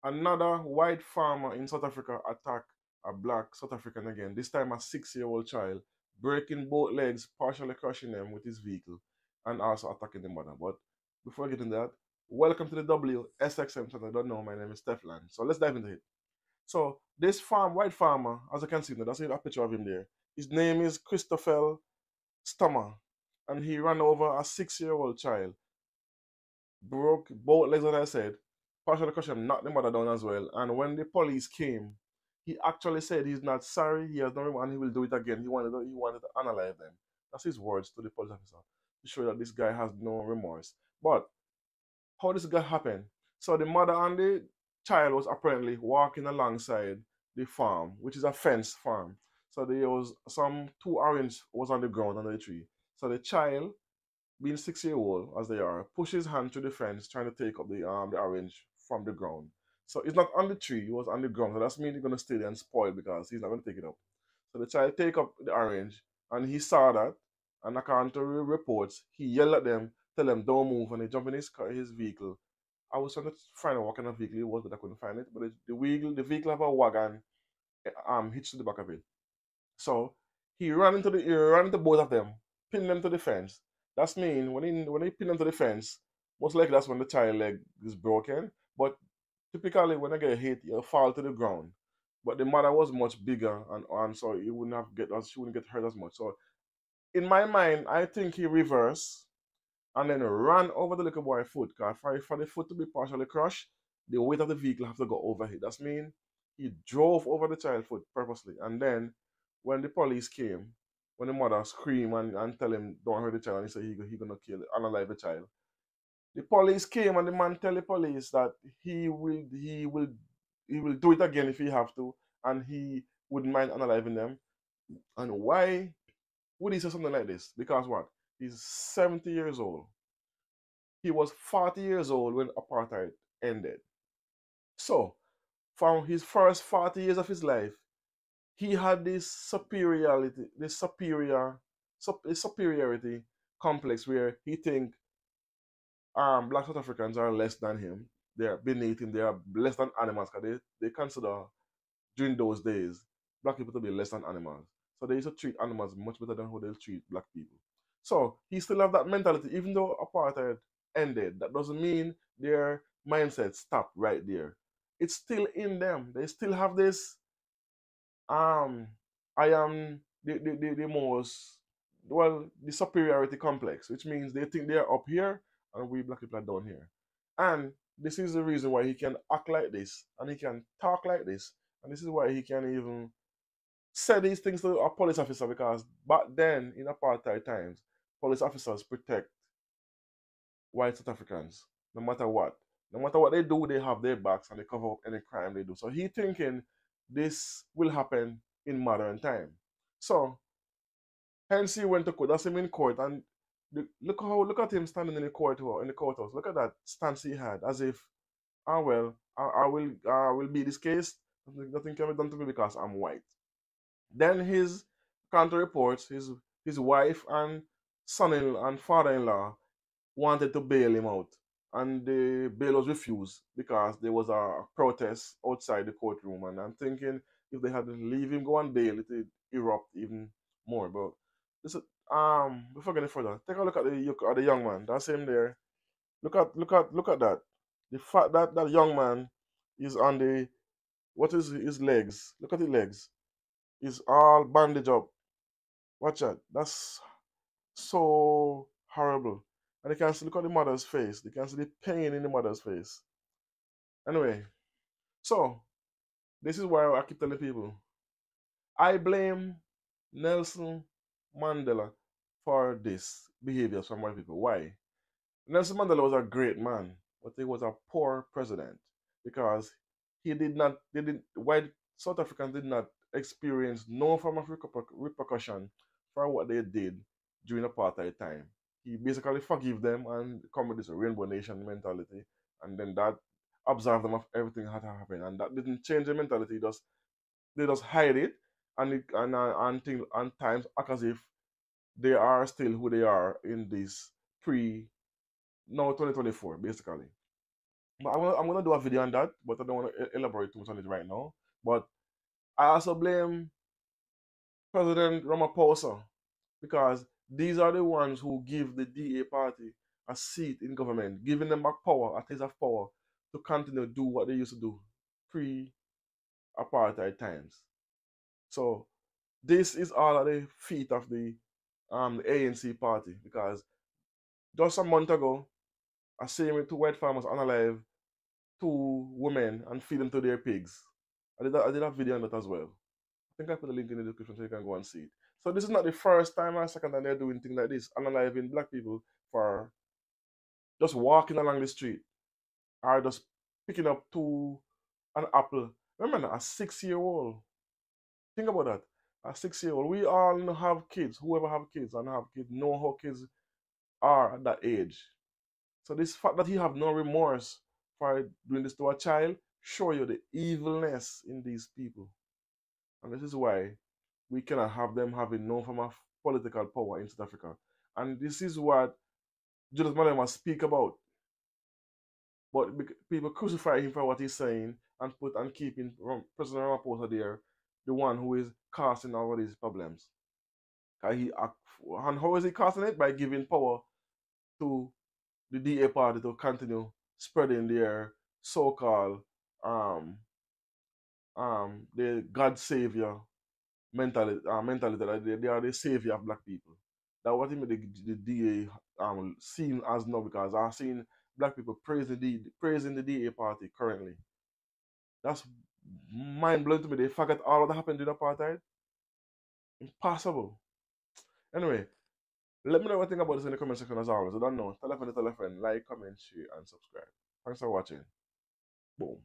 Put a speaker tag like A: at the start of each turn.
A: Another white farmer in South Africa attacked a black South African again, this time a 6-year-old child, breaking both legs, partially crushing them with his vehicle, and also attacking the mother. But before getting that, welcome to the WSXM channel. I don't know, my name is Stefan. So let's dive into it. So this white farmer, as you can see, that's a picture of him there. His name is Christopher Stammer, and he ran over a 6-year-old child, broke both legs, as I said, partially crushed him, knocked the mother down as well. And when the police came, he actually said he's not sorry, he has no remorse, and he will do it again. He wanted to analyze them. That's his words to the police officer to show that this guy has no remorse. But how this guy happened? So the mother and the child was apparently walking alongside the farm, which is a fenced farm. So there was some two orange was on the ground under the tree. So the child, being 6 year old as they are, push his hand through the fence trying to take up the orange from the ground. So it's not on the tree, he was on the ground. So that's mean he's gonna stay there and spoil because he's not gonna take it up. So the child take up the orange and he saw that, and according to reports, he yelled at them, tell them don't move, and they jump in his vehicle. I was trying to find out what kind of vehicle it was, but I couldn't find it. But the vehicle have a wagon hitched to the back of it. So he ran into both of them, pinned them to the fence. That's mean when he pinned them to the fence, most likely that's when the child leg is broken. But typically when I get hit, you'll fall to the ground. But the mother was much bigger and so she wouldn't get hurt as much. So in my mind, I think he reversed and then ran over the little boy's foot. Cause for the foot to be partially crushed, the weight of the vehicle have to go over it. That's mean he drove over the child's foot purposely. And then when the police came, when the mother screamed and tell him don't hurt the child, and he said he gonna kill unalive the child. The police came and the man tell the police that he will do it again if he have to, and he wouldn't mind unaliving them. And why would he say something like this? Because what? He's 70 years old. He was 40 years old when apartheid ended. So, from his first 40 years of his life, he had this superiority complex where he think black South Africans are less than him. They are beneath him. They are less than animals because they consider during those days black people to be less than animals. So they used to treat animals much better than how they treat black people. So he still have that mentality, even though apartheid ended. That doesn't mean their mindset stopped right there. It's still in them. They still have this um I am the most, well, the superiority complex, which means they think they're up here and we black people are down here. And this is the reason why he can act like this and he can talk like this. And this is why he can even say these things to a police officer, because back then in apartheid times, police officers protect white South Africans no matter what. No matter what they do, they have their backs and they cover up any crime they do. So he thinking this will happen in modern time. So hence he went to court. That's him in court, and look at him standing in the courthouse. Look at that stance he had, as if, well, I will be this case. Nothing can be done to me because I'm white. Then his counter reports, his wife and son-in-law and father-in-law wanted to bail him out, and the bail was refused because there was a protest outside the courtroom. And I'm thinking if they had to leave him go on bail, it would erupt even more. But this, before getting further, take a look at the young man. That's him there. Look at that. The fact that that young man is on the, what is his legs? Look at his legs. He's all bandaged up. Watch that. That's so horrible. And you can see, look at the mother's face. You can see the pain in the mother's face. Anyway, so this is why I keep telling people I blame Nelson Mandela for this behavior from white people. Why? Nelson Mandela was a great man, but he was a poor president because white South Africans did not experience no form of repercussion for what they did during apartheid time. He basically forgive them and come with this rainbow nation mentality, and then that absolved them of everything that had happened, and that didn't change the mentality. They just hide it, and times act as if they are still who they are in this pre now 2024 basically. But I'm gonna do a video on that, but I don't want to elaborate too much on it right now. But I also blame President Ramaphosa because these are the ones who give the DA party a seat in government, giving them back power, a taste of power to continue to do what they used to do pre-apartheid times. So this is all at the feet of the ANC party because just a month ago, I seen two white farmers unalive two women and feed them to their pigs. I did a video on that as well. I think I put a link in the description so you can go and see it. So this is not the first time or second time they're doing things like this, unaliving black people for just walking along the street or just picking up an apple. Remember, a 6-year-old. Think about that. A 6-year-old. We all have kids. Whoever have kids and have kids know how kids are at that age. So this fact that he have no remorse for doing this to a child show you the evilness in these people. And this is why we cannot have them having no form of political power in South Africa. And this is what Julius Malema speak about. But people crucify him for what he's saying and put and keeping President Ramaphosa there, the one who is causing all of these problems. And how is he causing it? By giving power to the DA party to continue spreading their so-called the God Savior mentality that they are the savior of black people. That what he made the DA seen as now because I've seen black people praising the DA party currently. That's mind blowing to me. They forget all that happened in apartheid. Impossible. Anyway, let me know what you think about this in the comment section as always. I don't know. Tell a friend, like, comment, share, and subscribe. Thanks for watching. Boom.